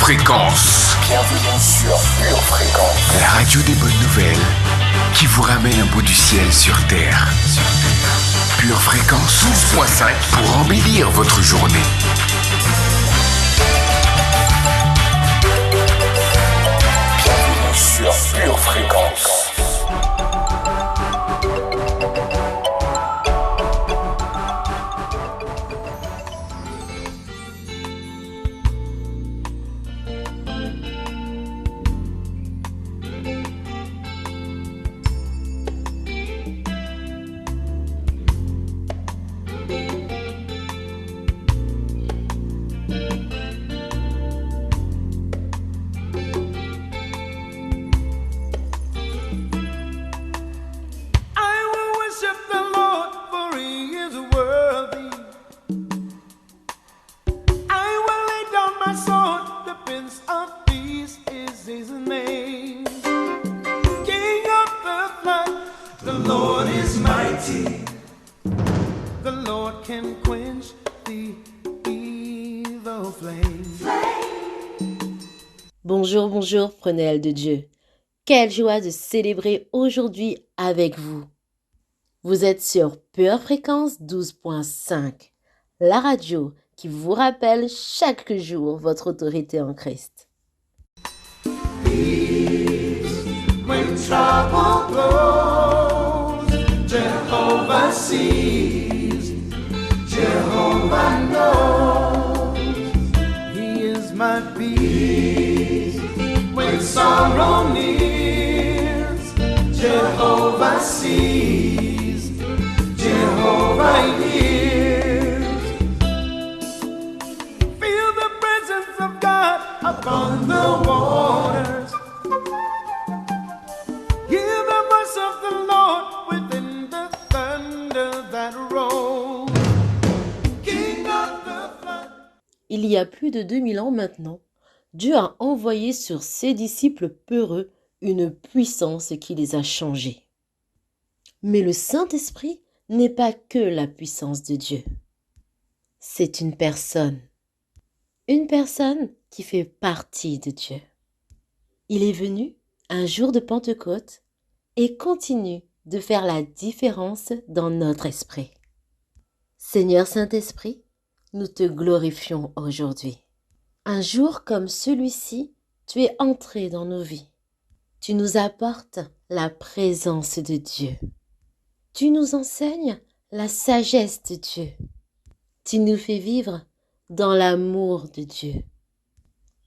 Fréquence. Bienvenue sur Pure Fréquence. La radio des bonnes nouvelles qui vous ramène un bout du ciel sur Terre. Pure Fréquence 12.5 pour embellir votre journée. Bienvenue sur Pure Fréquence. Bonjour, bonjour, prenelle de Dieu. Quelle joie de célébrer aujourd'hui avec vous. Vous êtes sur Pure Fréquence 12.5, la radio qui vous rappelle chaque jour votre autorité en Christ. When trouble blows, Jehovah sees, Jehovah knows, He is my peace. When sorrow nears, Jehovah sees, Jehovah hears. Feel the presence of God upon the waters. Hear the voice of the Lord within the thunder that rolls. King of the flood. Il y a plus de 2000 ans maintenant, Dieu a envoyé sur ses disciples peureux une puissance qui les a changés. Mais le Saint-Esprit n'est pas que la puissance de Dieu. C'est une personne qui fait partie de Dieu. Il est venu un jour de Pentecôte et continue de faire la différence dans notre esprit. Seigneur Saint-Esprit, nous te glorifions aujourd'hui. Un jour comme celui-ci, tu es entré dans nos vies. Tu nous apportes la présence de Dieu. Tu nous enseignes la sagesse de Dieu. Tu nous fais vivre dans l'amour de Dieu.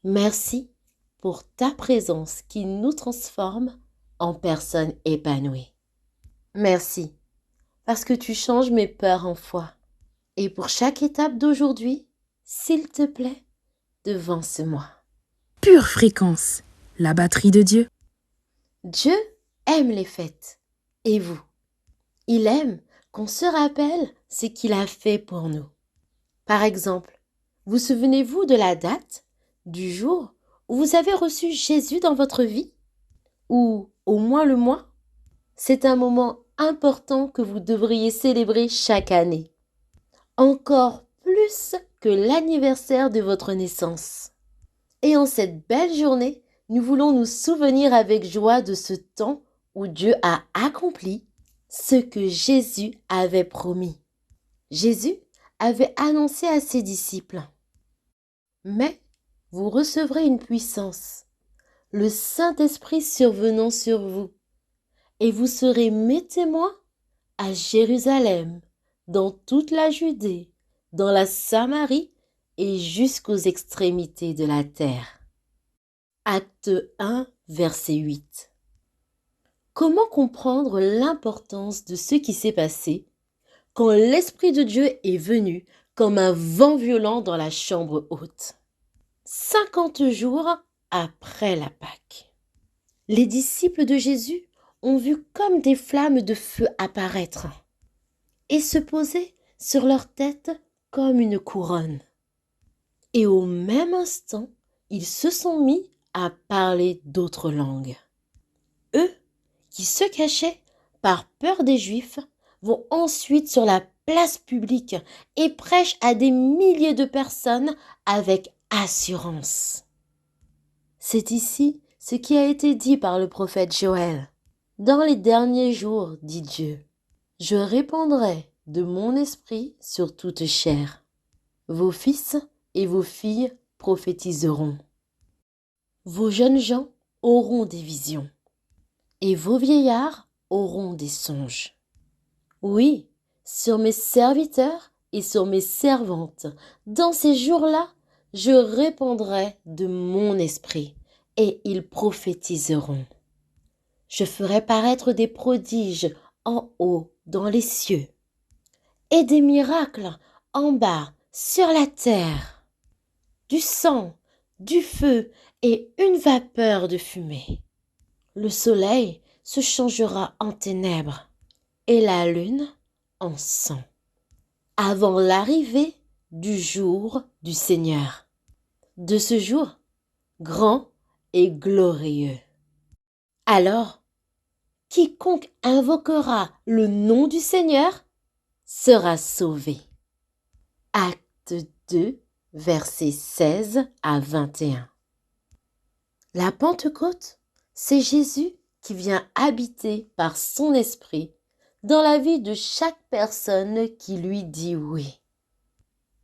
Merci pour ta présence qui nous transforme en personnes épanouies. Merci parce que tu changes mes peurs en foi. Et pour chaque étape d'aujourd'hui, s'il te plaît, devance-moi. Pure Fréquence, la batterie de Dieu. Dieu aime les fêtes. Et vous? Il aime qu'on se rappelle ce qu'il a fait pour nous. Par exemple, vous souvenez-vous de la date, du jour où vous avez reçu Jésus dans votre vie? Ou au moins le mois? C'est un moment important que vous devriez célébrer chaque année. Encore plus que l'anniversaire de votre naissance. Et en cette belle journée, nous voulons nous souvenir avec joie de ce temps où Dieu a accompli ce que Jésus avait promis. Jésus avait annoncé à ses disciples: mais vous recevrez une puissance, le Saint-Esprit survenant sur vous, et vous serez mes témoins à Jérusalem, dans toute la Judée, dans la Samarie et jusqu'aux extrémités de la terre. Acte 1, verset 8. Comment comprendre l'importance de ce qui s'est passé quand l'Esprit de Dieu est venu comme un vent violent dans la chambre haute, 50 jours après la Pâque? Les disciples de Jésus ont vu comme des flammes de feu apparaître et se poser sur leur tête comme une couronne. Et au même instant, ils se sont mis à parler d'autres langues. Eux, qui se cachaient par peur des Juifs, vont ensuite sur la place publique et prêchent à des milliers de personnes avec assurance. C'est ici ce qui a été dit par le prophète Joël. Dans les derniers jours, dit Dieu, je répandrai de mon esprit sur toute chair. Vos fils et vos filles prophétiseront. Vos jeunes gens auront des visions, et vos vieillards auront des songes. Oui, sur mes serviteurs et sur mes servantes, dans ces jours-là, je répandrai de mon esprit, et ils prophétiseront. Je ferai paraître des prodiges en haut dans les cieux, et des miracles en bas sur la terre, du sang, du feu et une vapeur de fumée. Le soleil se changera en ténèbres et la lune en sang, avant l'arrivée du jour du Seigneur, de ce jour grand et glorieux. Alors, quiconque invoquera le nom du Seigneur sera sauvé. Acte 2, versets 16 à 21. La Pentecôte, c'est Jésus qui vient habiter par son esprit dans la vie de chaque personne qui lui dit oui.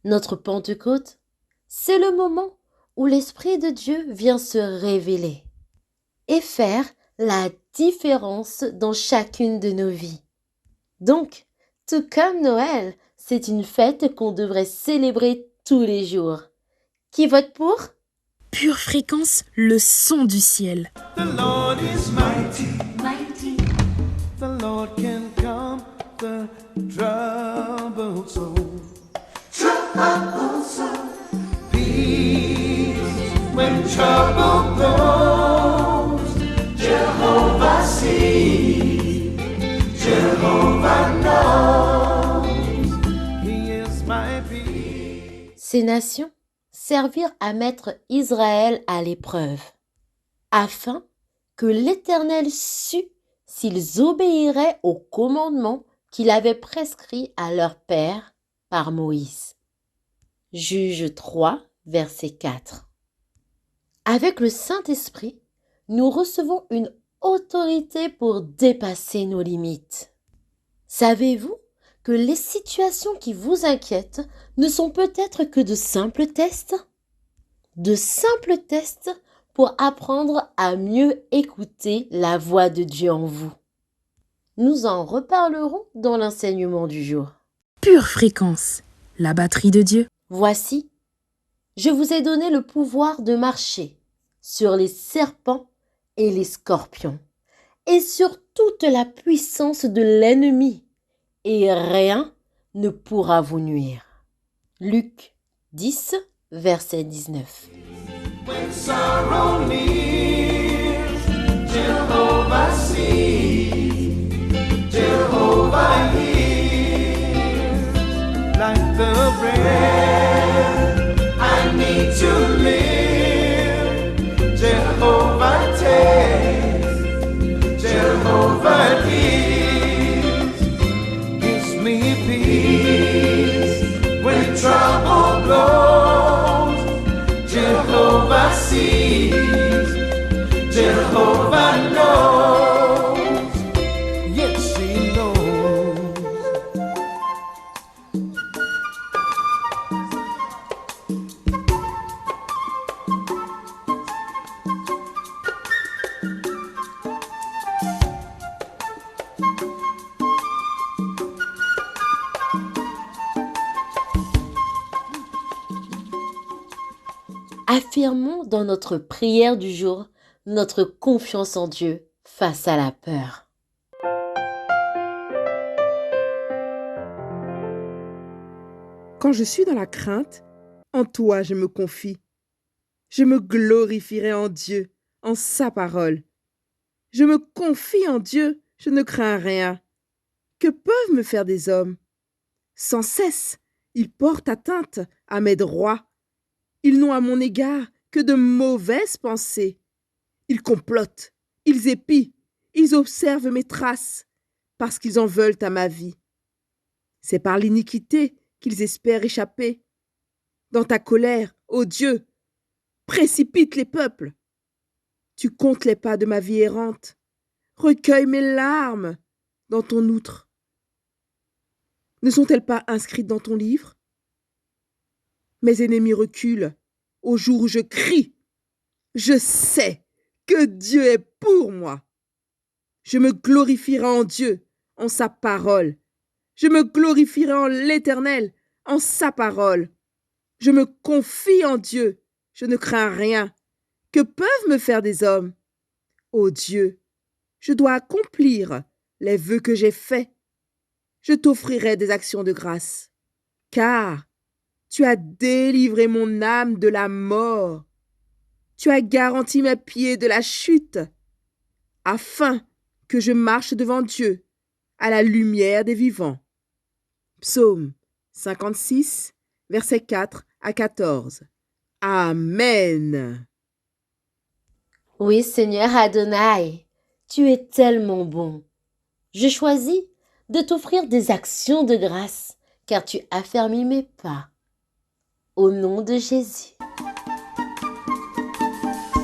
Notre Pentecôte, c'est le moment où l'Esprit de Dieu vient se révéler et faire la différence dans chacune de nos vies. Donc, tout comme Noël, c'est une fête qu'on devrait célébrer tous les jours. Qui vote pour? Pure Fréquence, le son du ciel. The Lord is mighty, mighty. The Lord can calm the troubled soul. Troubled soul. Peace when trouble goes. Jehovah sees. Jehovah knows. He is my peace. Ces nations servirent à mettre Israël à l'épreuve, afin que l'Éternel sût s'ils obéiraient aux commandements qu'il avait prescrits à leur père par Moïse. Juge 3, verset 4. Avec le Saint-Esprit, nous recevons une autorité pour dépasser nos limites. Savez-vous que les situations qui vous inquiètent ne sont peut-être que de simples tests? De simples tests pour apprendre à mieux écouter la voix de Dieu en vous. Nous en reparlerons dans l'enseignement du jour. Pure Fréquence, la batterie de Dieu. Voici, je vous ai donné le pouvoir de marcher sur les serpents et les scorpions, et sur toute la puissance de l'ennemi, et rien ne pourra vous nuire. Luc 10, verset 19. When sorrow nears, Jehovah sees, Jehovah hears. Like the bread I need to live, Jehovah takes, Jehovah gives. Gives me peace when trouble goes. Jehovah sees, Jehovah knows, yes he knows. Affirmons dans notre prière du jour notre confiance en Dieu face à la peur. Quand je suis dans la crainte, en toi je me confie. Je me glorifierai en Dieu, en sa parole. Je me confie en Dieu, je ne crains rien. Que peuvent me faire des hommes? Sans cesse, ils portent atteinte à mes droits. Ils n'ont à mon égard que de mauvaises pensées. Ils complotent, ils épient, ils observent mes traces, parce qu'ils en veulent à ma vie. C'est par l'iniquité qu'ils espèrent échapper. Dans ta colère, ô Dieu, précipite les peuples. Tu comptes les pas de ma vie errante. Recueille mes larmes dans ton outre. Ne sont-elles pas inscrites dans ton livre? Mes ennemis reculent au jour où je crie. Je sais que Dieu est pour moi. Je me glorifierai en Dieu, en sa parole. Je me glorifierai en l'Éternel, en sa parole. Je me confie en Dieu, je ne crains rien. Que peuvent me faire des hommes? Ô Dieu, je dois accomplir les vœux que j'ai faits. Je t'offrirai des actions de grâce, car tu as délivré mon âme de la mort. Tu as garanti mes pieds de la chute, afin que je marche devant Dieu à la lumière des vivants. Psaume 56, versets 4 à 14. Amen. Oui, Seigneur Adonai, tu es tellement bon. Je choisis de t'offrir des actions de grâce, car tu affermis mes pas. Au nom de Jésus.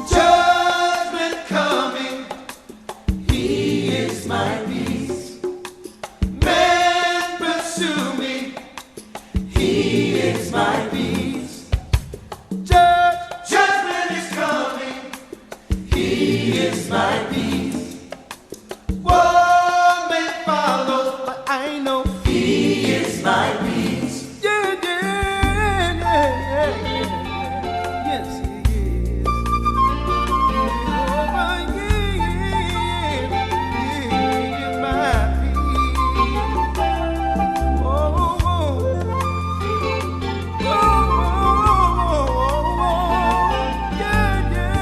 Judgment coming, he is my peace. Men pursue me, he is my peace. Judgment is coming, he is my peace. War may follow, but I know he is my peace. Yeah, yeah, yeah, yeah. Yes, he is. Oh, yeah, he is my peace. Oh, oh, oh, yeah, yeah,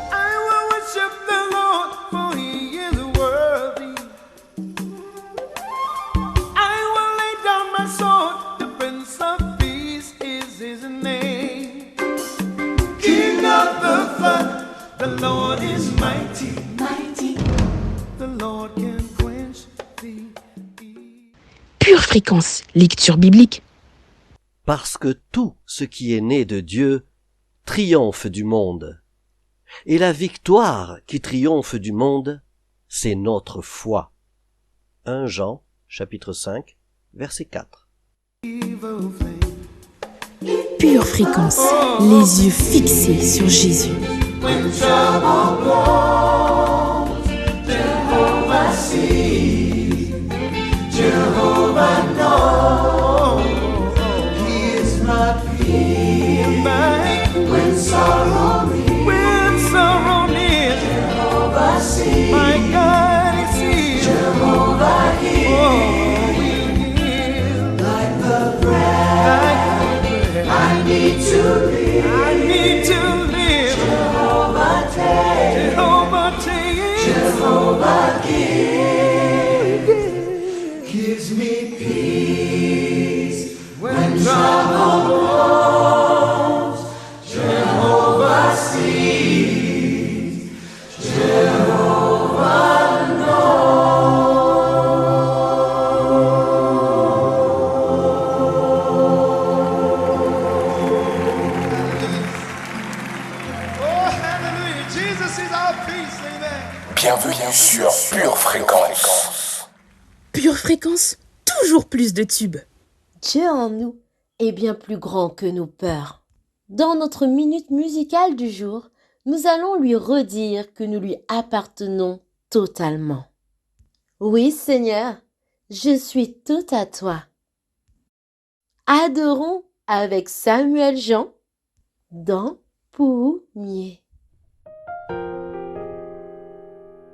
I will worship the Lord, for he is worthy. I will lay down my sword, the Prince of Peace is his name. King of the flood, the Lord is mighty, mighty. The Lord can quench the Pure Fréquence, lecture biblique. Parce que tout ce qui est né de Dieu triomphe du monde. Et la victoire qui triomphe du monde, c'est notre foi. 1 Jean, chapitre 5, verset 4. evil thing. Pure Fréquence, les yeux fixés sur Jésus. When trouble blows, Jehovah sees, Jehovah knows, he is my peace. When sorrow nears, Jehovah sees, my God he sees, Jehovah hears. Like the bread, I need to live. I need to live. Jehovah takes, Jehovah gives me peace when trouble blows. Jehovah sees, Jehovah knows. Oh, hallelujah. Jesus is our peace. Amen. Bienvenue sur Pure Fréquence. Pure Fréquence, toujours plus de tubes. Dieu en nous est bien plus grand que nos peurs. Dans notre minute musicale du jour, nous allons lui redire que nous lui appartenons totalement. Oui, Seigneur, je suis tout à toi. Adorons avec Samuel Jean dans Poumier.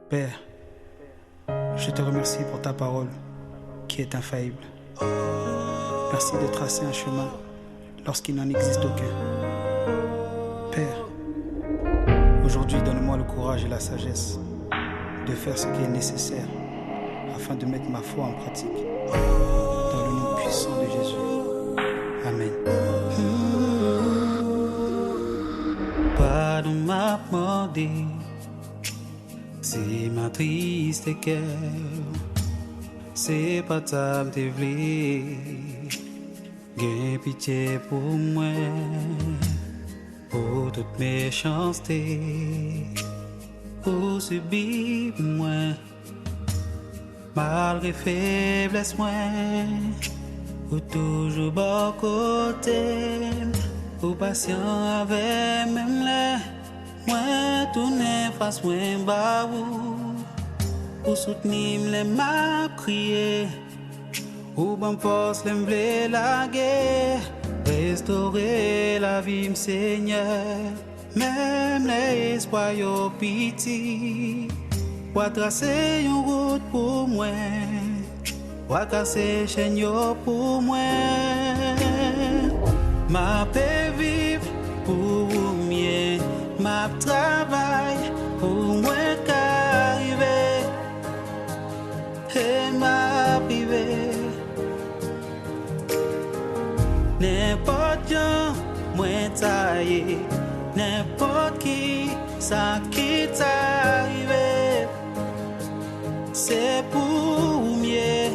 Père, je te remercie pour ta parole qui est infaillible. Merci de tracer un chemin lorsqu'il n'en existe aucun. Père, aujourd'hui donne-moi le courage et la sagesse de faire ce qui est nécessaire afin de mettre ma foi en pratique. Dans le nom puissant de Jésus. Amen. Para m'apporter, c'est ma triste cœur. C'est pas ta me Gain pitié pour moi, pour toute méchanceté, pour subir moi, malgré faiblesse moi, pour toujours bon côté, pour patient avec même là, moi tourner face moi bas pour soutenir les m'a crié. Ou bon force l'aime la guerre, restaurer la vie Seigneur, même les espoirs yo piti, ou tracer une route pour moi, ou casser chaîne yo pour moi, ma paix vivre pour mieux, ma travail pour moi qu'arriver, et ma privée. N'importe qui, moi taillé, n'importe qui, ça qui t'arrive, c'est pour mieux.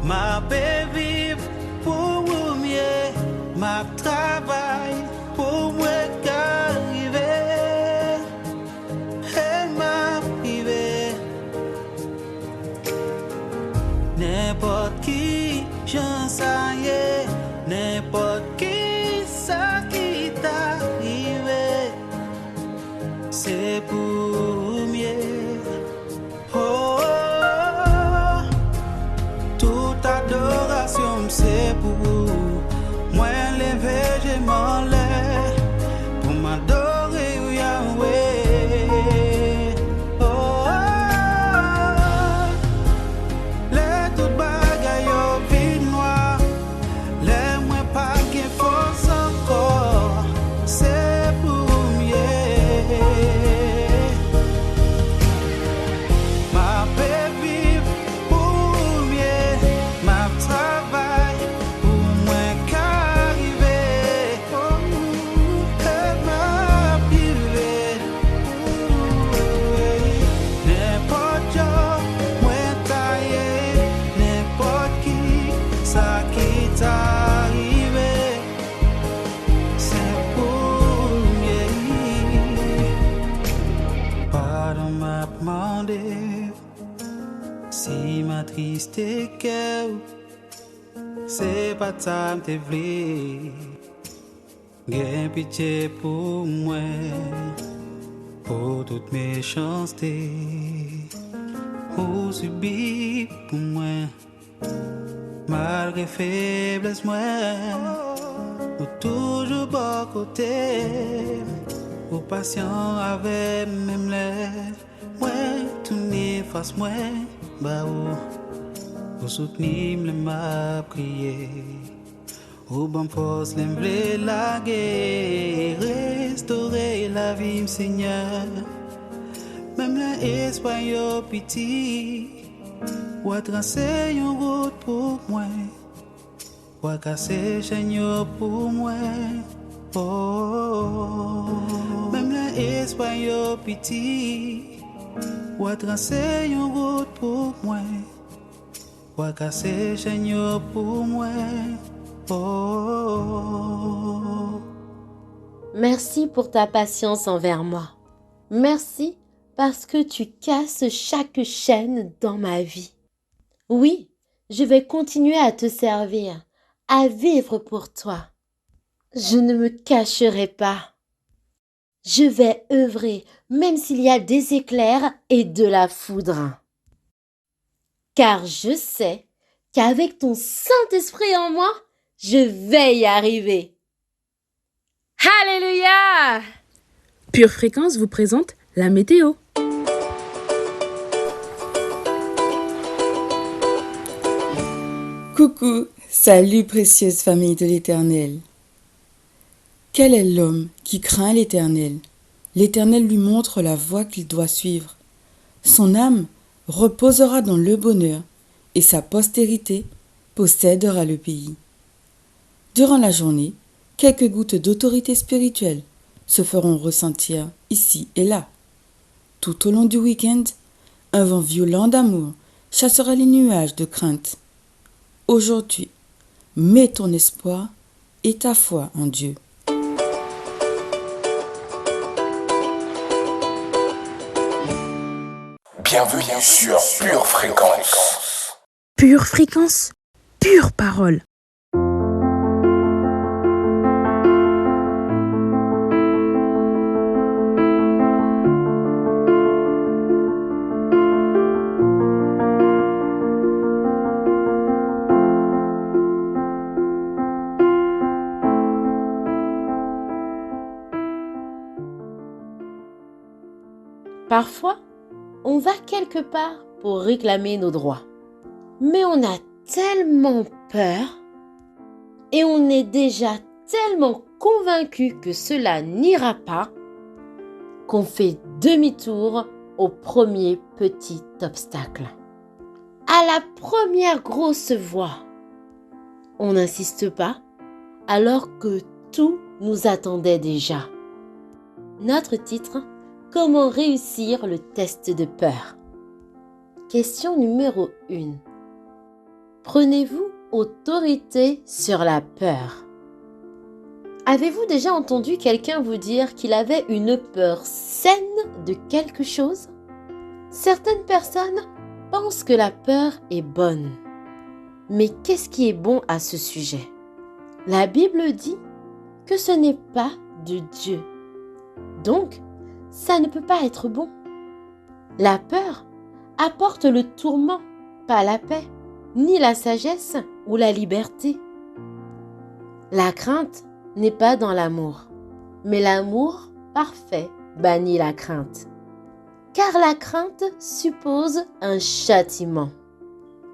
Ma paix vivre pour mieux, ma travail pour moi qu'arriver, et ma privée. N'importe qui, j'en sais, n'importe qui, ça qui t'arrive, c'est pour mieux. Oh, oh, toute adoration, c'est pour moi, lever, je m'en lève, pour m'adorer, Yahweh. Oh, oh, les toutes bagailles au vide noir, les moins pas qui force encore, c'est pour mieux. Ma paix vive pour mieux, ma travail pour moi qu'arriver, oh, et ma privée. N'importe qui, moi taillé, n'importe qui, ça qui t'arrive, c'est pour mieux. Pardon m'a demandé si ma triste cœur, c'est pas ça m'te vle. Gain pitié pour moi, pour toute méchanceté, pour subir pour moi, malgré faiblesse moi, pour toujours bon côté, pour patient avec même l'air, moi tourner face moi, bah oh, pour soutenir le m'a prié. Ou bon force l'aime la guerre, restaurer la vie Seigneur, même l'espoir yo piti, ou tracer une route pour moi, ou casser chaîne yo pour moi. Oh, oh, oh. Même l'espoir yo piti, ou tracer une route pour moi, ou casser chaîne yo pour moi. Oh. Merci pour ta patience envers moi. Merci parce que tu casses chaque chaîne dans ma vie. Oui, je vais continuer à te servir, à vivre pour toi. Je ne me cacherai pas. Je vais œuvrer même s'il y a des éclairs et de la foudre. Car je sais qu'avec ton Saint-Esprit en moi, je vais y arriver. Alléluia! Pure Fréquence vous présente la météo. Coucou, salut précieuse famille de l'Éternel. Quel est l'homme qui craint l'Éternel? L'Éternel lui montre la voie qu'il doit suivre. Son âme reposera dans le bonheur et sa postérité possédera le pays. Durant la journée, quelques gouttes d'autorité spirituelle se feront ressentir ici et là. Tout au long du week-end, un vent violent d'amour chassera les nuages de crainte. Aujourd'hui, mets ton espoir et ta foi en Dieu. Bienvenue sur Pure Fréquence. Pure fréquence, pure parole. Parfois, on va quelque part pour réclamer nos droits. Mais on a tellement peur et on est déjà tellement convaincu que cela n'ira pas qu'on fait demi-tour au premier petit obstacle. À la première grosse voix, on n'insiste pas alors que tout nous attendait déjà. Notre titre: Comment réussir le test de peur? Question numéro 1. Prenez-vous autorité sur la peur? Avez-vous déjà entendu quelqu'un vous dire qu'il avait une peur saine de quelque chose? Certaines personnes pensent que la peur est bonne. Mais qu'est-ce qui est bon à ce sujet? La Bible dit que ce n'est pas de Dieu. Donc, ça ne peut pas être bon. La peur apporte le tourment, pas la paix, ni la sagesse ou la liberté. La crainte n'est pas dans l'amour, mais l'amour parfait bannit la crainte. Car la crainte suppose un châtiment,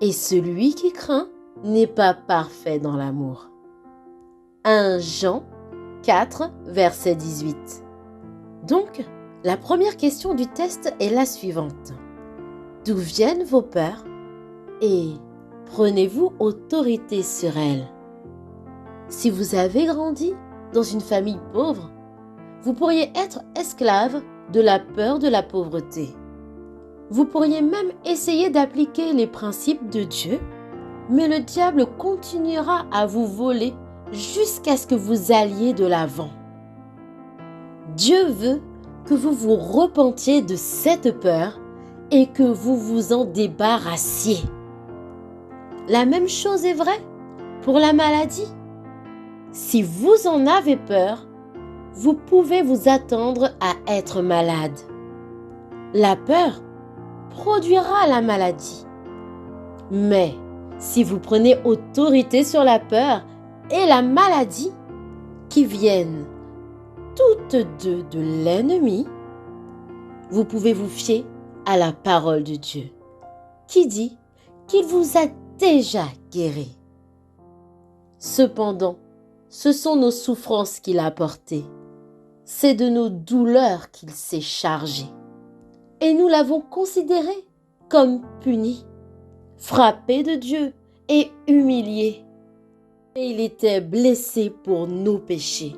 et celui qui craint n'est pas parfait dans l'amour. 1 Jean 4, verset 18. Donc, la première question du test est la suivante. D'où viennent vos peurs et prenez-vous autorité sur elles? Si vous avez grandi dans une famille pauvre, vous pourriez être esclave de la peur de la pauvreté. Vous pourriez même essayer d'appliquer les principes de Dieu, mais le diable continuera à vous voler jusqu'à ce que vous alliez de l'avant. Dieu veut que vous vous repentiez de cette peur et que vous vous en débarrassiez. La même chose est vraie pour la maladie. Si vous en avez peur, vous pouvez vous attendre à être malade. La peur produira la maladie. Mais si vous prenez autorité sur la peur et la maladie, qui viennent toutes deux de l'ennemi, vous pouvez vous fier à la parole de Dieu, qui dit qu'il vous a déjà guéri. Cependant, ce sont nos souffrances qu'il a portées. C'est de nos douleurs qu'il s'est chargé. Et nous l'avons considéré comme puni, frappé de Dieu et humilié. Et il était blessé pour nos péchés,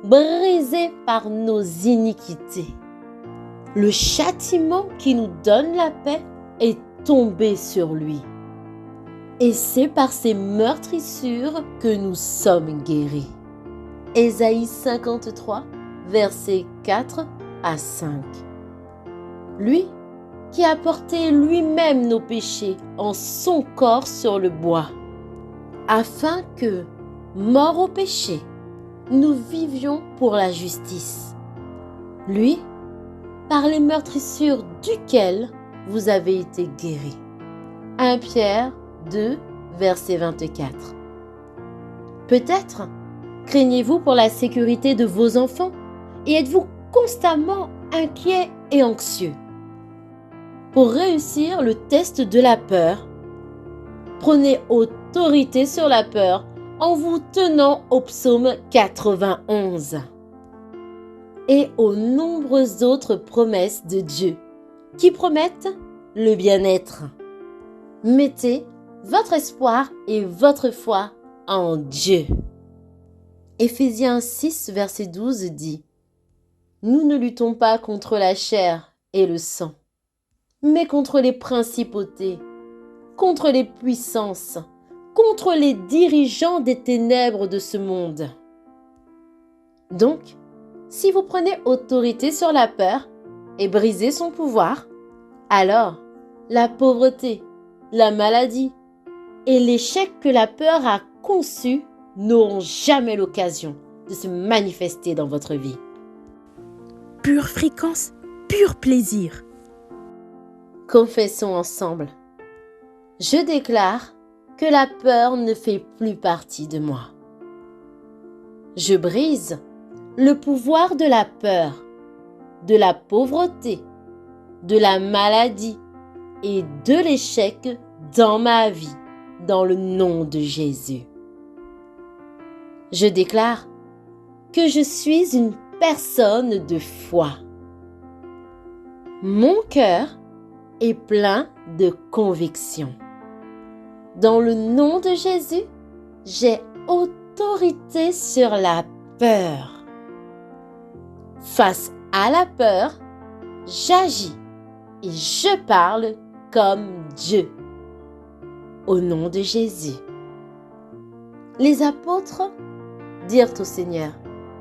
brisé par nos iniquités. Le châtiment qui nous donne la paix est tombé sur lui. Et c'est par ses meurtrissures que nous sommes guéris. Ésaïe 53, versets 4 à 5. Lui qui a porté lui-même nos péchés en son corps sur le bois, afin que, morts au péché, nous vivions pour la justice. Lui, par les meurtrissures duquel vous avez été guéris. 1 Pierre 2, verset 24. Peut-être craignez-vous pour la sécurité de vos enfants et êtes-vous constamment inquiet et anxieux. Pour réussir le test de la peur, prenez autorité sur la peur en vous tenant au psaume 91 et aux nombreuses autres promesses de Dieu qui promettent le bien-être. Mettez votre espoir et votre foi en Dieu. Éphésiens 6, verset 12 dit: Nous ne luttons pas contre la chair et le sang, mais contre les principautés, contre les puissances, contre les dirigeants des ténèbres de ce monde. Donc, si vous prenez autorité sur la peur et brisez son pouvoir, alors la pauvreté, la maladie et l'échec que la peur a conçu n'auront jamais l'occasion de se manifester dans votre vie. Pure fréquence, pur plaisir. Confessons ensemble. Je déclare que la peur ne fait plus partie de moi. Je brise le pouvoir de la peur, de la pauvreté, de la maladie et de l'échec dans ma vie, dans le nom de Jésus. Je déclare que je suis une personne de foi. Mon cœur est plein de conviction. Dans le nom de Jésus, j'ai autorité sur la peur. Face à la peur, j'agis et je parle comme Dieu. Au nom de Jésus. Les apôtres dirent au Seigneur,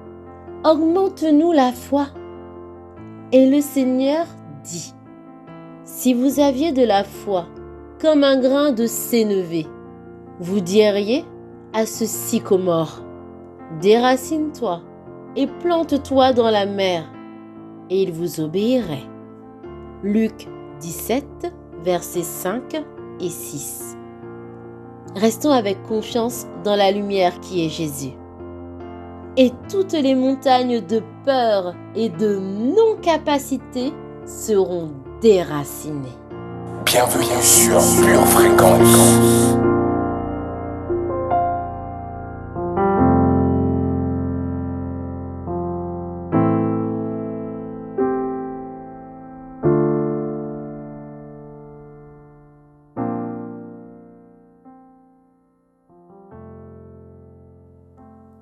« Augmente-nous la foi. » Et le Seigneur dit, « Si vous aviez de la foi comme un grain de sénévé, vous diriez à ce sycomore, déracine-toi et plante-toi dans la mer, et il vous obéirait. » Luc 17, versets 5 et 6. Restons avec confiance dans la lumière qui est Jésus. Et toutes les montagnes de peur et de non-capacité seront déracinées. Bienvenue sur Pure Fréquence.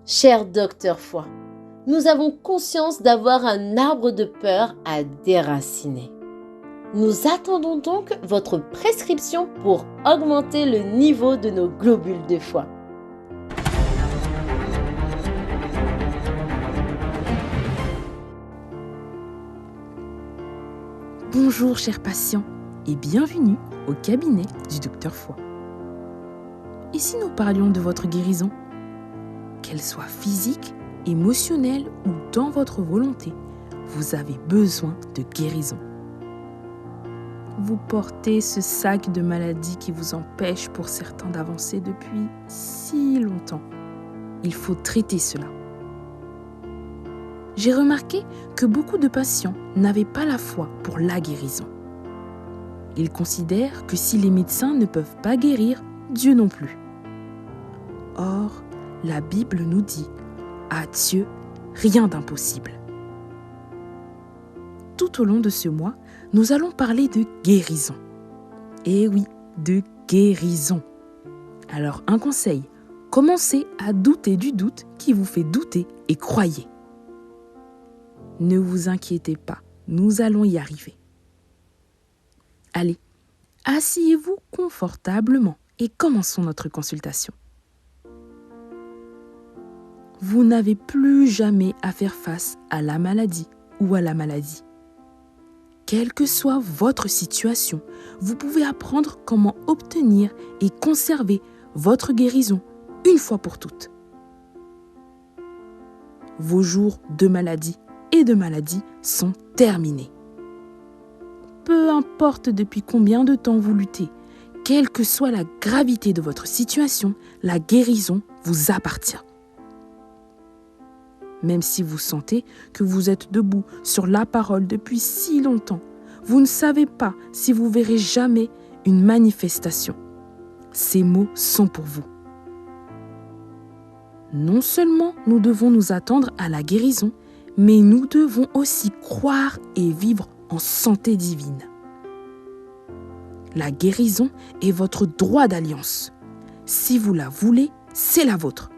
Cher docteur Foi, nous avons conscience d'avoir un arbre de peur à déraciner. Nous attendons donc votre prescription pour augmenter le niveau de nos globules de foi. Bonjour chers patients et bienvenue au cabinet du docteur Foi. Et si nous parlions de votre guérison ? Qu'elle soit physique, émotionnelle ou dans votre volonté, vous avez besoin de guérison. Vous portez ce sac de maladie qui vous empêche pour certains d'avancer depuis si longtemps. Il faut traiter cela. J'ai remarqué que beaucoup de patients n'avaient pas la foi pour la guérison. Ils considèrent que si les médecins ne peuvent pas guérir, Dieu non plus. Or, la Bible nous dit « À Dieu, rien d'impossible ». Tout au long de ce mois, nous allons parler de guérison. Et oui, de guérison. Alors un conseil, commencez à douter du doute qui vous fait douter et croyez. Ne vous inquiétez pas, nous allons y arriver. Allez, asseyez-vous confortablement et commençons notre consultation. Vous n'avez plus jamais à faire face à la maladie ou à la maladie. Quelle que soit votre situation, vous pouvez apprendre comment obtenir et conserver votre guérison une fois pour toutes. Vos jours de maladie et de maladie sont terminés. Peu importe depuis combien de temps vous luttez, quelle que soit la gravité de votre situation, la guérison vous appartient. Même si vous sentez que vous êtes debout sur la parole depuis si longtemps, vous ne savez pas si vous verrez jamais une manifestation. Ces mots sont pour vous. Non seulement nous devons nous attendre à la guérison, mais nous devons aussi croire et vivre en santé divine. La guérison est votre droit d'alliance. Si vous la voulez, c'est la vôtre.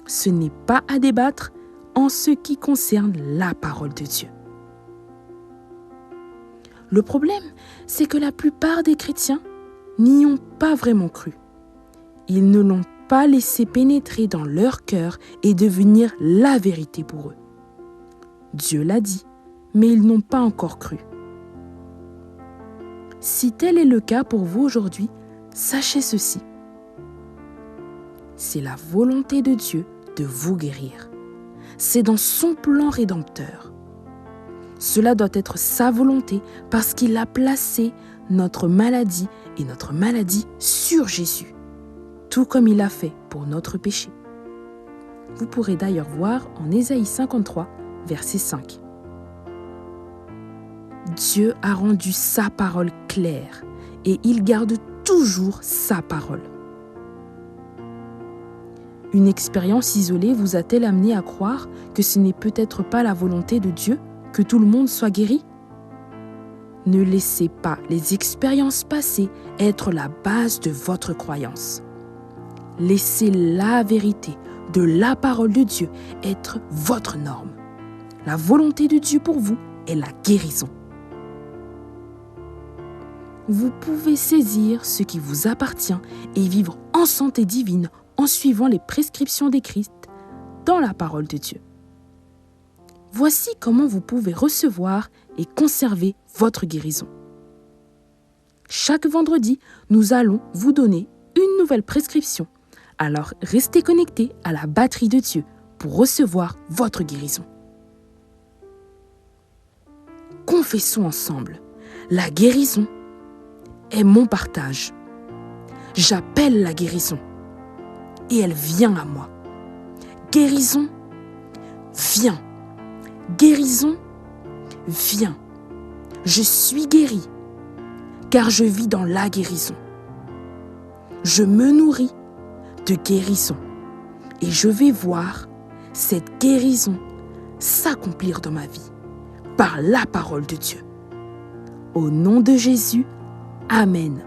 Ce n'est pas à débattre en ce qui concerne la parole de Dieu. Le problème, c'est que la plupart des chrétiens n'y ont pas vraiment cru. Ils ne l'ont pas laissé pénétrer dans leur cœur et devenir la vérité pour eux. Dieu l'a dit, mais ils n'ont pas encore cru. Si tel est le cas pour vous aujourd'hui, sachez ceci. C'est la volonté de Dieu de vous guérir. C'est dans son plan rédempteur. Cela doit être sa volonté parce qu'il a placé notre maladie et notre maladie sur Jésus, tout comme il a fait pour notre péché. Vous pourrez d'ailleurs voir en Ésaïe 53, verset 5. Dieu a rendu sa parole claire et il garde toujours sa parole. Une expérience isolée vous a-t-elle amené à croire que ce n'est peut-être pas la volonté de Dieu que tout le monde soit guéri? Ne laissez pas les expériences passées être la base de votre croyance. Laissez la vérité de la parole de Dieu être votre norme. La volonté de Dieu pour vous est la guérison. Vous pouvez saisir ce qui vous appartient et vivre en santé divine en suivant les prescriptions décrites dans la parole de Dieu. Voici comment vous pouvez recevoir et conserver votre guérison. Chaque vendredi, nous allons vous donner une nouvelle prescription. Alors restez connectés à la batterie de Dieu pour recevoir votre guérison. Confessons ensemble, la guérison est mon partage. J'appelle la guérison et elle vient à moi. Guérison, viens. Guérison, viens. Je suis guéri car je vis dans la guérison. Je me nourris de guérison et je vais voir cette guérison s'accomplir dans ma vie par la parole de Dieu. Au nom de Jésus, Amen.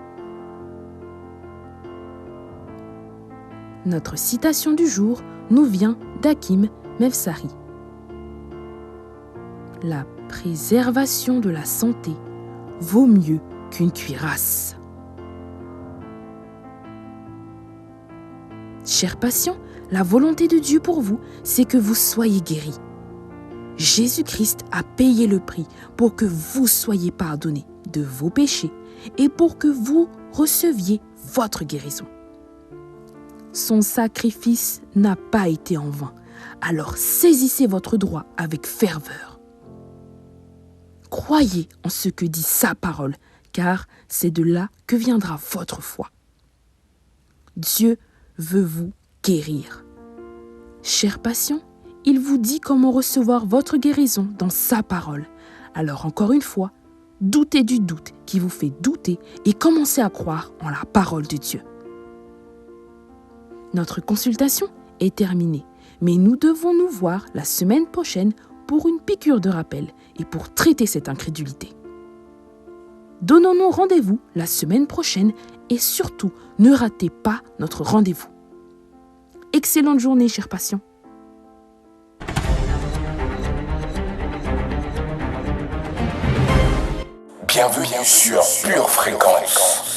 Notre citation du jour nous vient d'Hakim Mevsari. La préservation de la santé vaut mieux qu'une cuirasse. Chers patients, la volonté de Dieu pour vous, c'est que vous soyez guéris. Jésus-Christ a payé le prix pour que vous soyez pardonnés de vos péchés et pour que vous receviez votre guérison. Son sacrifice n'a pas été en vain, alors saisissez votre droit avec ferveur. Croyez en ce que dit sa parole, car c'est de là que viendra votre foi. Dieu veut vous guérir. Chers patients, il vous dit comment recevoir votre guérison dans sa parole. Alors encore une fois, doutez du doute qui vous fait douter et commencez à croire en la parole de Dieu. Notre consultation est terminée, mais nous devons nous voir la semaine prochaine pour une piqûre de rappel et pour traiter cette incrédulité. Donnons-nous rendez-vous la semaine prochaine et surtout, ne ratez pas notre rendez-vous. Excellente journée, chers patients. Bienvenue sur Pure Fréquence.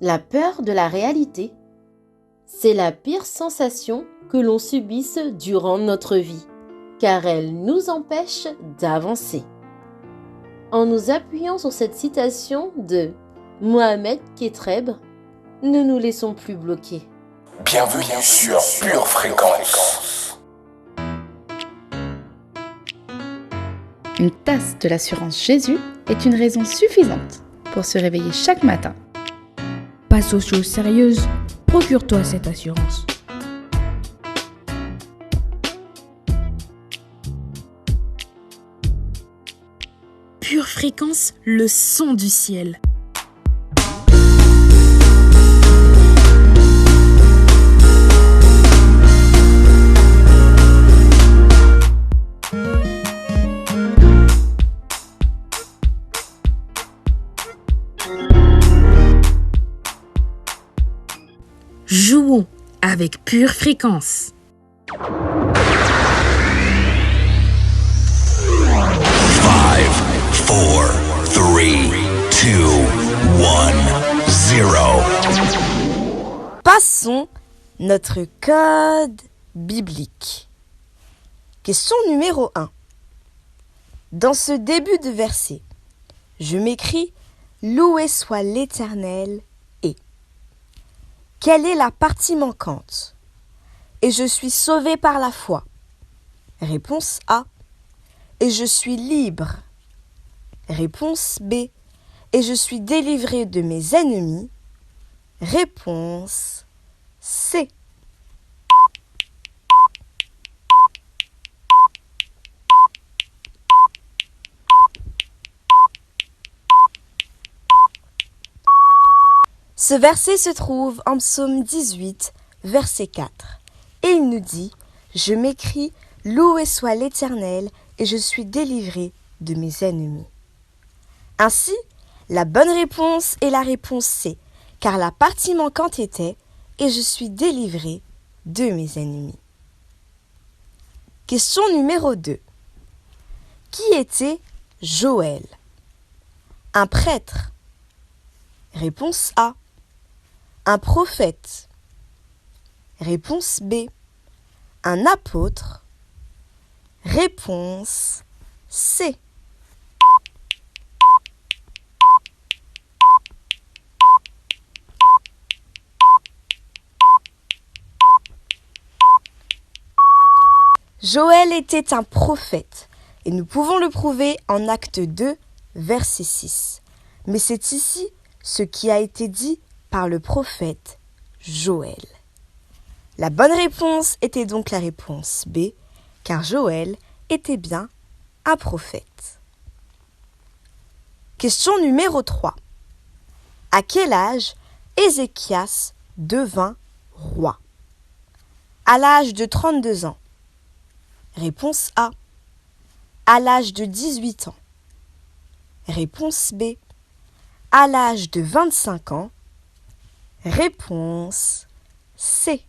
La peur de la réalité, c'est la pire sensation que l'on subisse durant notre vie, car elle nous empêche d'avancer. En nous appuyant sur cette citation de Mohamed Ketreb, ne nous laissons plus bloquer. Bienvenue sur Pure Fréquence. Une tasse de l'assurance Jésus est une raison suffisante pour se réveiller chaque matin. Passe aux choses sérieuses, procure-toi cette assurance. Pure Fréquence, le son du ciel. Jouons avec Pure Fréquence. 4, 3, 2, 1, 0. Passons notre code biblique. Question numéro 1. Dans ce début de verset, je m'écris « Loué soit l'Éternel » et « Quelle est la partie manquante ?» Et je suis sauvé par la foi. Réponse A. Et je suis libre. Réponse B. Et je suis délivré de mes ennemis. Réponse C. Ce verset se trouve en Psaume 18, verset 4. Et il nous dit « Je m'écris, loué soit l'Éternel, et je suis délivré de mes ennemis. » Ainsi, la bonne réponse est la réponse C, car la partie manquante était « Et je suis délivré de mes ennemis. » Question numéro 2. Qui était Joël? Un prêtre. Réponse A. Un prophète. Réponse B. Un apôtre. Réponse C. Joël était un prophète, et nous pouvons le prouver en Acte 2, verset 6. Mais c'est ici ce qui a été dit par le prophète Joël. La bonne réponse était donc la réponse B, car Joël était bien un prophète. Question numéro 3. À quel âge Ézéchias devint roi? À l'âge de 32 ans. Réponse A. À l'âge de 18 ans. Réponse B. À l'âge de 25 ans. Réponse C.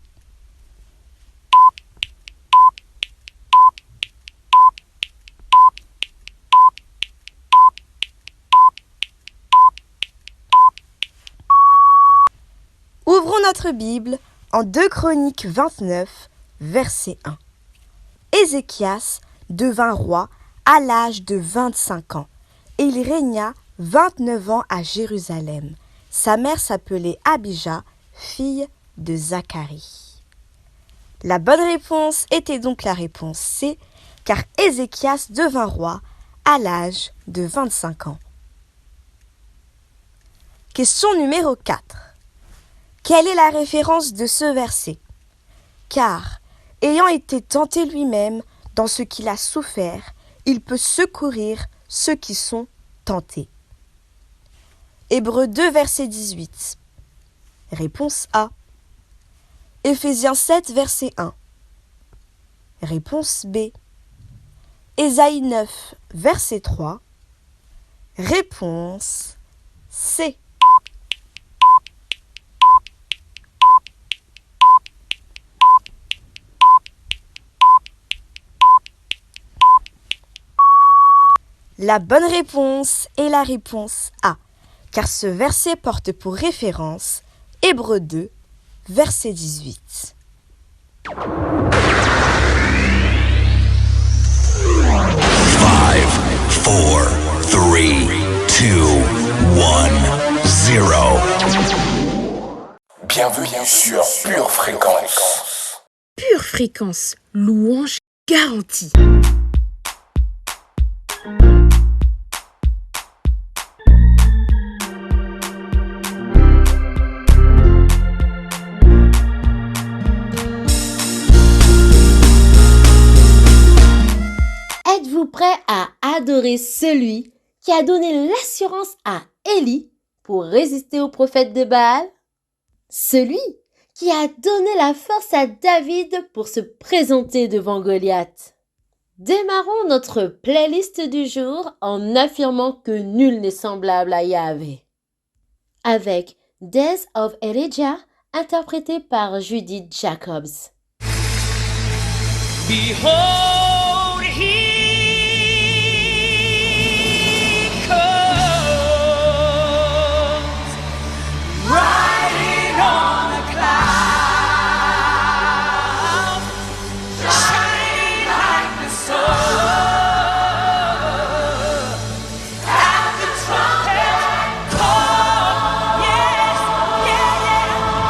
Ouvrons notre Bible en 2 Chroniques 29, verset 1. Ézéchias devint roi à l'âge de 25 ans et il régna 29 ans à Jérusalem. Sa mère s'appelait Abija, fille de Zacharie. La bonne réponse était donc la réponse C, car Ézéchias devint roi à l'âge de 25 ans. Question numéro 4. Quelle est la référence de ce verset? Car, ayant été tenté lui-même dans ce qu'il a souffert, il peut secourir ceux qui sont tentés. Hébreux 2, verset 18. Réponse A. Éphésiens 7, verset 1. Réponse B. Ésaïe 9, verset 3. Réponse C. La bonne réponse est la réponse A, car ce verset porte pour référence Hébreux 2, verset 18. 5, 4, 3, 2, 1, 0. Bienvenue sur Pure Fréquence. Pure Fréquence, louange garantie. Êtes-vous prêt à adorer celui qui a donné l'assurance à Élie pour résister au prophète de Baal? Celui qui a donné la force à David pour se présenter devant Goliath. Démarrons notre playlist du jour en affirmant que nul n'est semblable à Yahvé. Avec Days of Elijah, interprété par Judith Jacobs. Behold, he comes, riding on a cloud, shining like the sun. At the trumpet call, yes,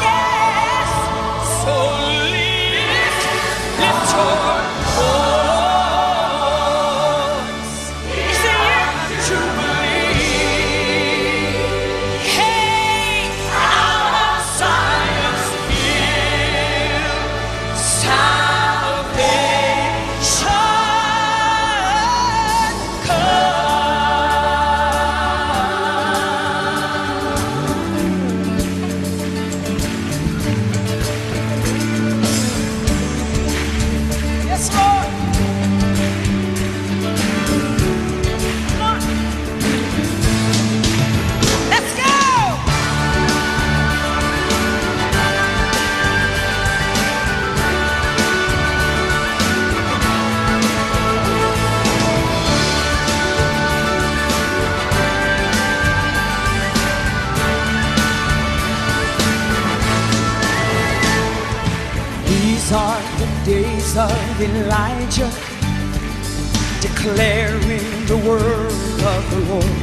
yes. So lift your voice. It's the year of Jubilee. Hey, out of Zion's hill, salvation comes. Yes, Lord. Come on. Let's go. These are the days of Elijah, declaring the word of the Lord.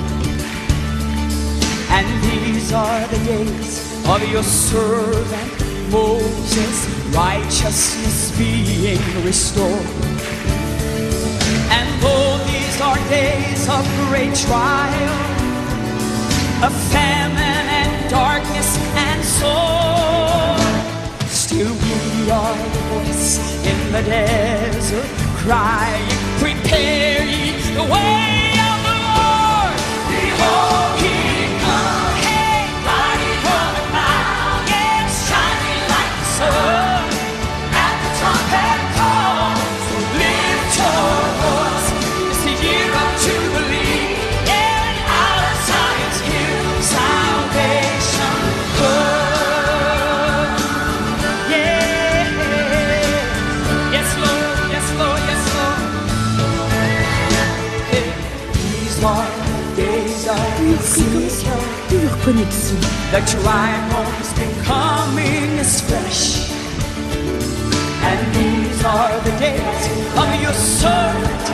And these are the days of your servant Moses, righteousness being restored. And though these are days of great trial, of famine and darkness and sorrow, still we are the voice in the desert, crying, prepare ye the way of the Lord. Behold, he comes, hey, riding on a cloud, yes, shining like the sun. At the trumpet call, so lift your voice. It's the year of Jubilee, yeah, and out of Zion's hill, salvation comes. Yeah, yes, Lord, yes, Lord, yes, Lord. These are the days of Ezekiel. Pure connexion. The dry bones becoming as fresh. And these are the days of your servant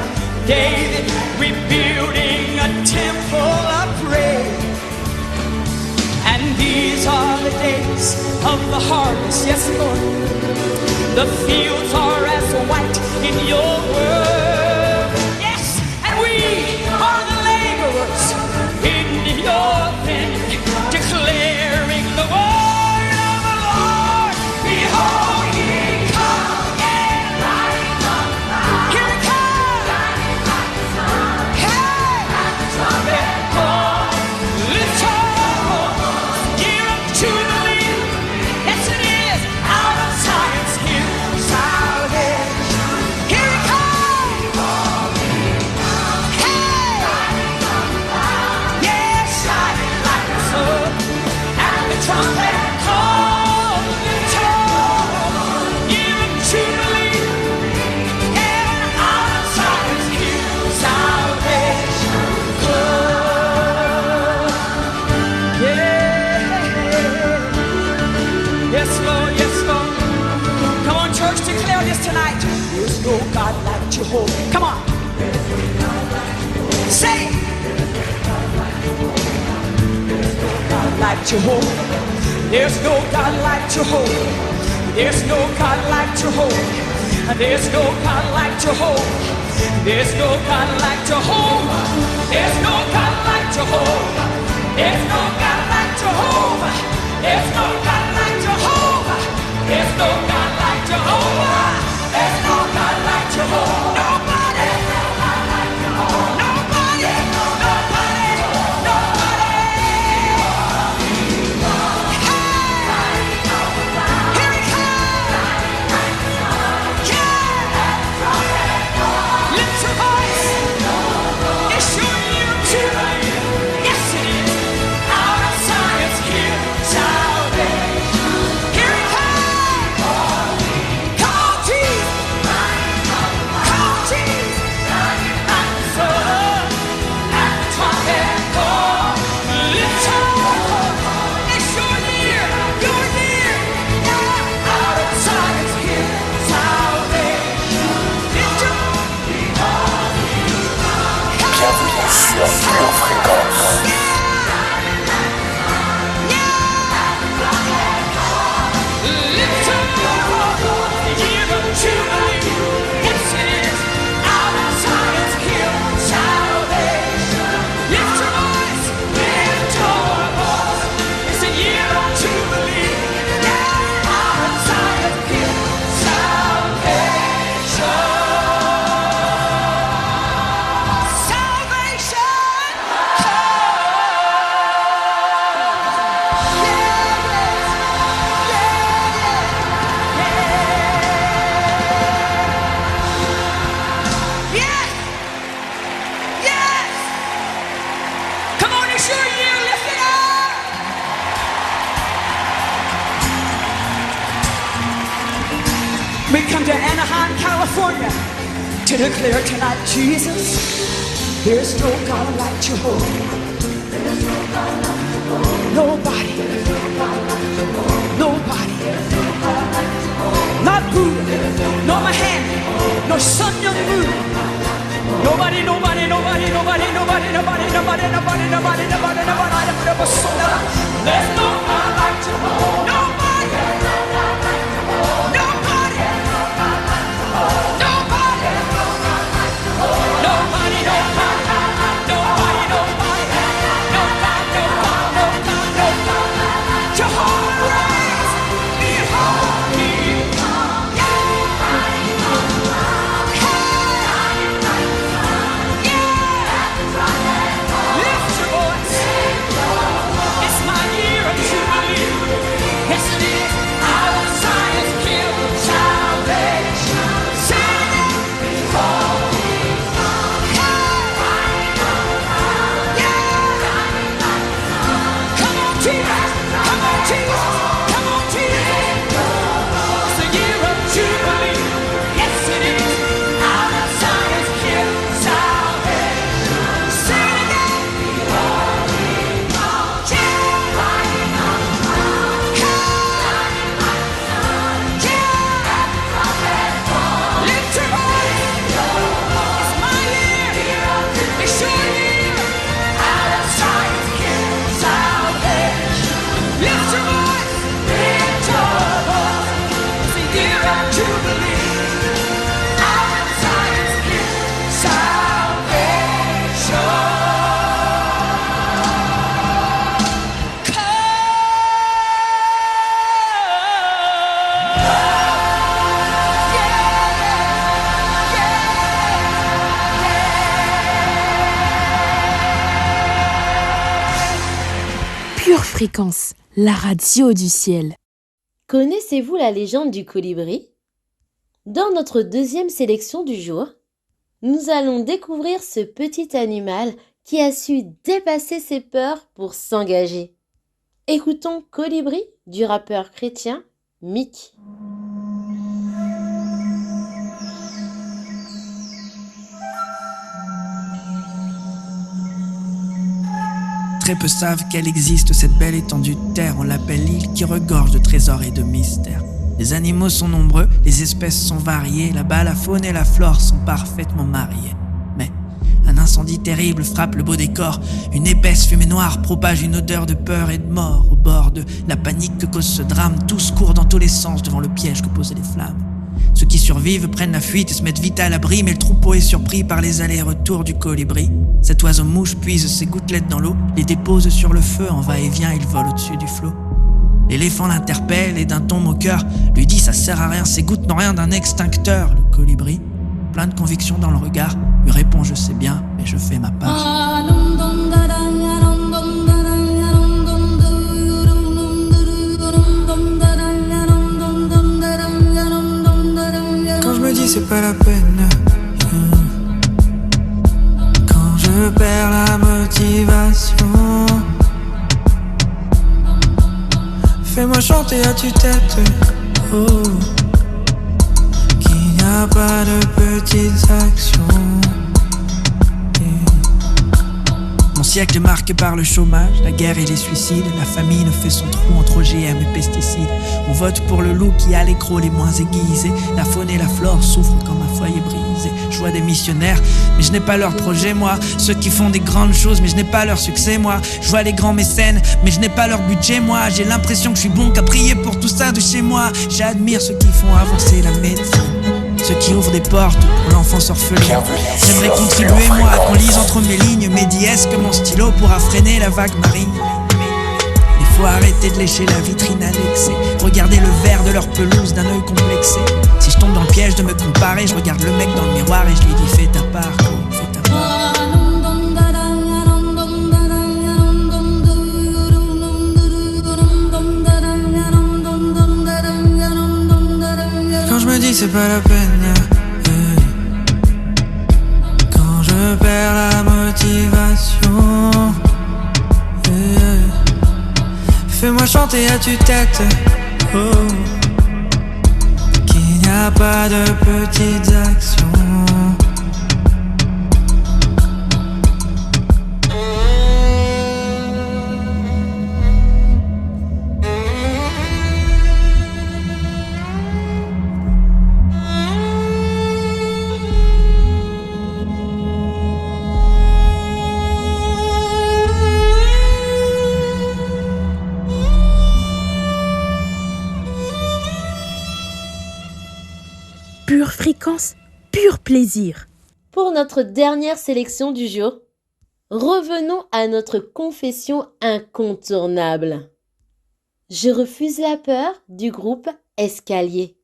David, rebuilding a temple of praise. And these are the days of the harvest, yes, Lord. The fields are as white in your word. Yes, and we are the laborers in your vineyard, declaring the word of the Lord. Behold, he comes, yeah, riding on the cloud. Here he comes, shining like the sun. Hey, at the trumpet call, lift your voice, year of Jubilee. Yes, it is, out of Zion's hill, salvation. Here he comes, hey, yeah, shining like the sun. At the trumpet call, lift your voice, year of Jubilee. Yeah, out of Zion's hill, salvation comes. Yeah. Yes, Lord, yes, Lord. Come on, church, declare this tonight. There's no God like Jehovah. Come on. Say it. God like Jehovah. There's no God like Jehovah. There's no God like Jehovah. There's no God like Jehovah. There's no God like Jehovah. There's no God like Jehovah. There's no God like Jehovah. There's no God like Jehovah. There's no God like Jehovah. There's no God like Jehovah. Nobody. Nobody. Nobody. Fréquence. We come to Anaheim, California, to declare tonight, Jesus, there's no God like Jehovah. Nobody. Nobody. Not Buddha, nor Muhammad, nor Sun Myung Moon. Nobody, nobody, nobody, nobody, nobody, nobody, nobody, nobody, nobody, nobody, nobody, I've never saw that. There's no God like Jehovah. Nobody. Pure Fréquence, la radio du ciel. Connaissez-vous la légende du colibri? Dans notre deuxième sélection du jour, nous allons découvrir ce petit animal qui a su dépasser ses peurs pour s'engager. Écoutons Colibri du rappeur chrétien Mick. Très peu savent qu'elle existe, cette belle étendue de terre. On l'appelle l'île qui regorge de trésors et de mystères. Les animaux sont nombreux, les espèces sont variées. Là-bas, la faune et la flore sont parfaitement mariées. Mais un incendie terrible frappe le beau décor. Une épaisse fumée noire propage une odeur de peur et de mort. Au bord de la panique que cause ce drame, tous courent dans tous les sens devant le piège que posent les flammes. Ceux qui survivent prennent la fuite et se mettent vite à l'abri, mais le troupeau est surpris par les allers-retours du colibri. Cet oiseau-mouche puise ses gouttelettes dans l'eau, les dépose sur le feu, en va-et-vient il vole au-dessus du flot. L'éléphant l'interpelle et d'un ton moqueur lui dit ça sert à rien, ces gouttes n'ont rien d'un extincteur. Le colibri, plein de conviction dans le regard, lui répond je sais bien, mais je fais ma part. C'est pas la peine. Quand je perds la motivation, fais-moi chanter à tue-tête. Oh, qu'il n'y a pas de petites actions. Mon siècle est marqué par le chômage, la guerre et les suicides. La famine fait son trou entre OGM et pesticides. On vote pour le loup qui a les crocs les moins aiguisés. La faune et la flore souffrent comme un foyer brisé. Je vois des missionnaires, mais je n'ai pas leur projet moi. Ceux qui font des grandes choses, mais je n'ai pas leur succès moi. Je vois les grands mécènes, mais je n'ai pas leur budget moi. J'ai l'impression que je suis bon qu'à prier pour tout ça de chez moi. J'admire ceux qui font avancer la médecine, ceux qui ouvrent des portes pour l'enfance orpheline. J'aimerais contribuer moi qu'on lise entre mes lignes. Mais dis est-ce que mon stylo pourra freiner la vague marine? Il faut arrêter de lécher la vitrine à l'excès. Regarder le verre de leur pelouse d'un œil complexé. Si je tombe dans le piège de me comparer, je regarde le mec dans le miroir et je lui dis fais ta part, fais ta part. Quand je me dis c'est pas la peine, quand je perds la motivation, fais-moi chanter à tue-tête, qu'il n'y a pas de petites actions. Pure fréquence, pur plaisir. Pour notre dernière sélection du jour, revenons à notre confession incontournable. Je refuse la peur du groupe Escalier.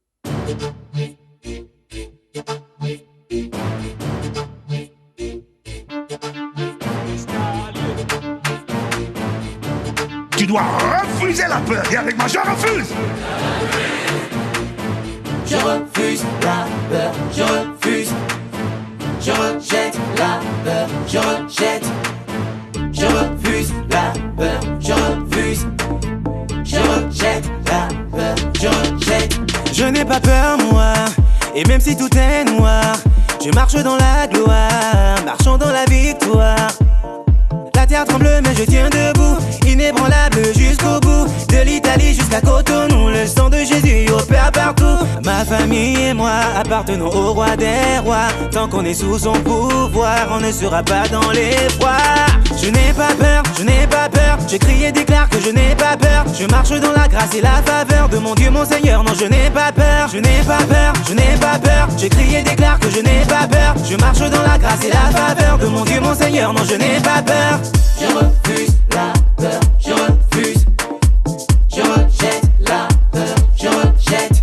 Tu dois refuser la peur. Et avec moi, je refuse. Je refuse la peur, je refuse. Je rejette la peur, je rejette. Je refuse la peur, je refuse. Je rejette la peur, je rejette. Je n'ai pas peur moi, et même si tout est noir, je marche dans la gloire, marchant dans la victoire. La terre tremble mais je tiens debout, inébranlable jusqu'au bout. De l'Italie jusqu'à Cotonou, le sang de Jésus opère partout. Ma famille et moi appartenons au roi des rois. Tant qu'on est sous son pouvoir, on ne sera pas dans l'effroi. Je n'ai pas peur, je n'ai pas peur. Je crie et déclare que je n'ai pas peur. Je marche dans la grâce et la faveur de mon Dieu, mon Seigneur. Non, je n'ai pas peur, je n'ai pas peur, je n'ai pas peur. Je crie et déclare que je n'ai pas peur. Je marche dans la grâce et la faveur de mon Dieu, mon Seigneur. Non, je n'ai pas peur. Je refuse la peur, je refuse. Je rejette la peur, je rejette.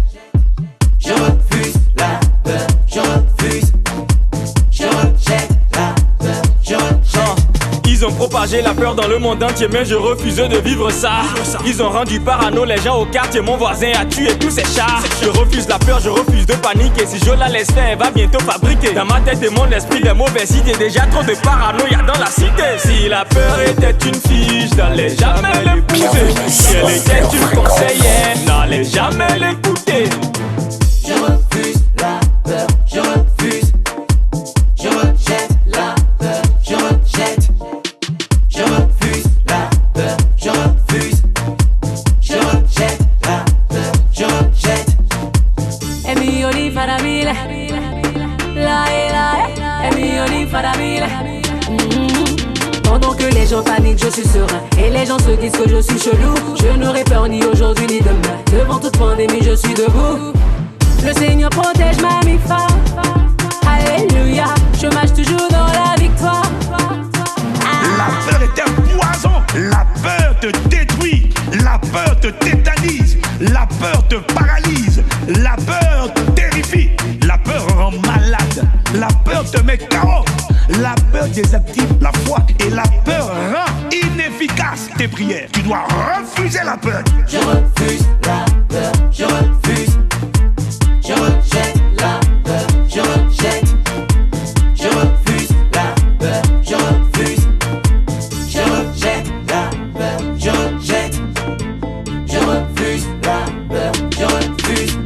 Je refuse la peur, je refuse. Je rejette la peur, je rejette. Ils ont propagé la peur dans le monde entier, mais je refuse de vivre ça. Ils ont rendu parano les gens au quartier, mon voisin a tué tous ses chats. Je refuse la peur, je refuse de paniquer. Si je la laisse faire, elle va bientôt fabriquer. Dans ma tête et mon esprit, des mauvaises idées. Déjà trop de paranoïa dans la cité. Si la peur était une fille, je n'allais jamais l'épouser. Si elle était une conseillère, n'allais jamais l'écouter. Je refuse la peur, je refuse. Je rejette la peur, je rejette. Je refuse la peur, je refuse. Je rejette la peur, je rejette. È mio di faramile, la è mio di faramile. Pendant que les gens paniquent, je suis serein. Et les gens se disent que je suis chelou. Je n'aurai peur ni aujourd'hui ni demain. Devant toute pandémie, je suis debout. Le Seigneur protège ma mi-fa. Alléluia, je marche toujours dans la victoire. La peur est un poison. La peur te détruit. La peur te tétanise. La peur te paralyse. La peur te terrifie. La peur rend malade. La peur te met KO. La peur désactive la foi. Et la peur rend inefficace tes prières. Tu dois refuser la peur. Je refuse la peur, je refuse. Je rejette la peur, je rejette. Je refuse la peur, je refuse. Je rejette la peur, je rejette. Je refuse la peur, je refuse.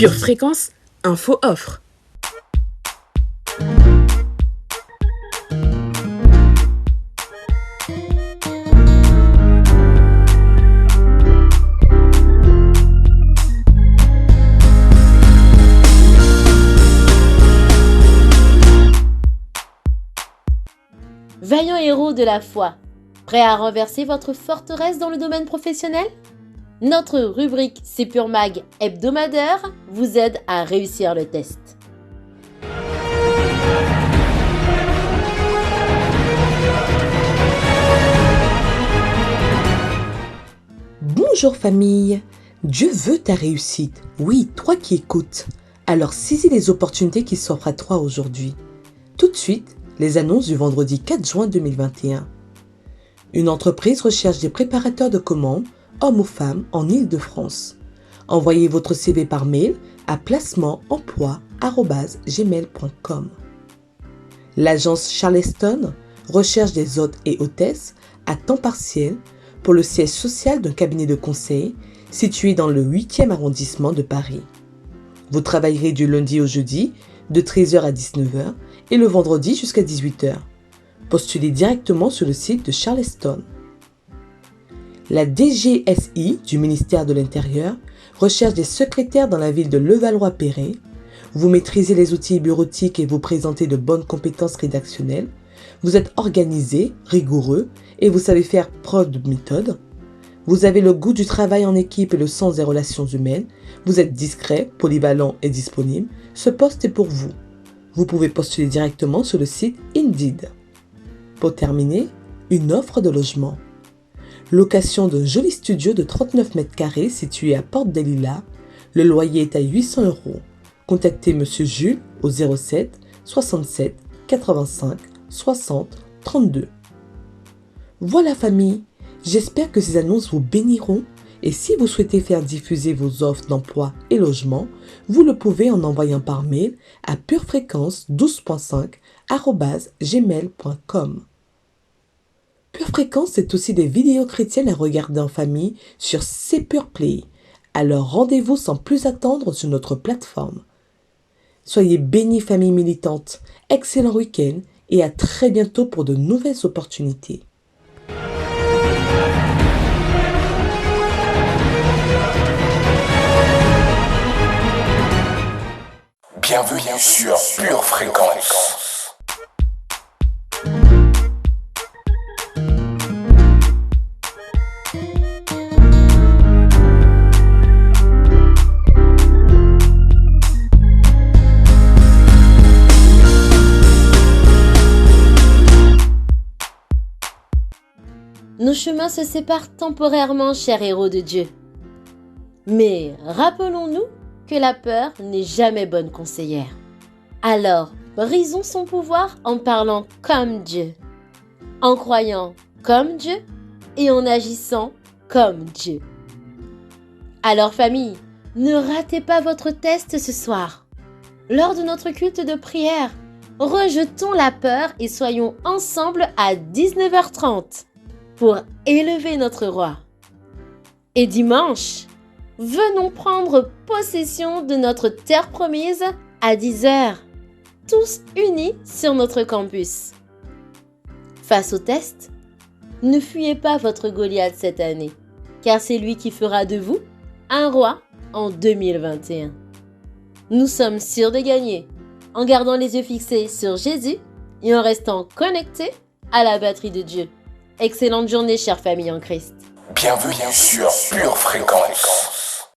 Pure Fréquence, info offre. Vaillants héros de la foi, prêts à renverser votre forteresse dans le domaine professionnel? Notre rubrique C'est Pure Mag hebdomadaire vous aide à réussir le test. Bonjour famille, Dieu veut ta réussite, oui, toi qui écoutes. Alors saisis les opportunités qui s'offrent à toi aujourd'hui. Tout de suite, les annonces du vendredi 4 juin 2021. Une entreprise recherche des préparateurs de commandes, hommes ou femmes, en Île-de-France. Envoyez votre CV par mail à placement-emploi@gmail.com. L'agence Charleston recherche des hôtes et hôtesses à temps partiel pour le siège social d'un cabinet de conseil situé dans le 8e arrondissement de Paris. Vous travaillerez du lundi au jeudi de 13h à 19h et le vendredi jusqu'à 18h. Postulez directement sur le site de Charleston. La DGSI du ministère de l'Intérieur recherche des secrétaires dans la ville de Levallois-Perret. Vous maîtrisez les outils bureautiques et vous présentez de bonnes compétences rédactionnelles. Vous êtes organisé, rigoureux et vous savez faire preuve de méthode. Vous avez le goût du travail en équipe et le sens des relations humaines. Vous êtes discret, polyvalent et disponible. Ce poste est pour vous. Vous pouvez postuler directement sur le site Indeed. Pour terminer, une offre de logement. Location d'un joli studio de 39 mètres carrés situé à Porte des Lilas. Le loyer est à 800 €. Contactez Monsieur Jules au 07 67 85 60 32. Voilà famille, j'espère que ces annonces vous béniront et si vous souhaitez faire diffuser vos offres d'emploi et logement, vous le pouvez en envoyant par mail à purefréquence12.5@gmail.com. Pure Fréquence, c'est aussi des vidéos chrétiennes à regarder en famille sur C'est Pure Play. Alors rendez-vous sans plus attendre sur notre plateforme. Soyez bénis famille militante, excellent week-end et à très bientôt pour de nouvelles opportunités. Bienvenue sur Pure Fréquence. Nos chemins se séparent temporairement, chers héros de Dieu. Mais rappelons-nous que la peur n'est jamais bonne conseillère. Alors, brisons son pouvoir en parlant comme Dieu, en croyant comme Dieu et en agissant comme Dieu. Alors famille, ne ratez pas votre test ce soir. Lors de notre culte de prière, rejetons la peur et soyons ensemble à 19h30 pour élever notre roi. Et dimanche, venons prendre possession de notre terre promise à 10h, tous unis sur notre campus. Face au test, ne fuyez pas votre Goliath cette année, car c'est lui qui fera de vous un roi en 2021. Nous sommes sûrs de gagner, en gardant les yeux fixés sur Jésus et en restant connectés à la batterie de Dieu. Excellente journée, chère famille en Christ. Bienvenue sur Pure Fréquence.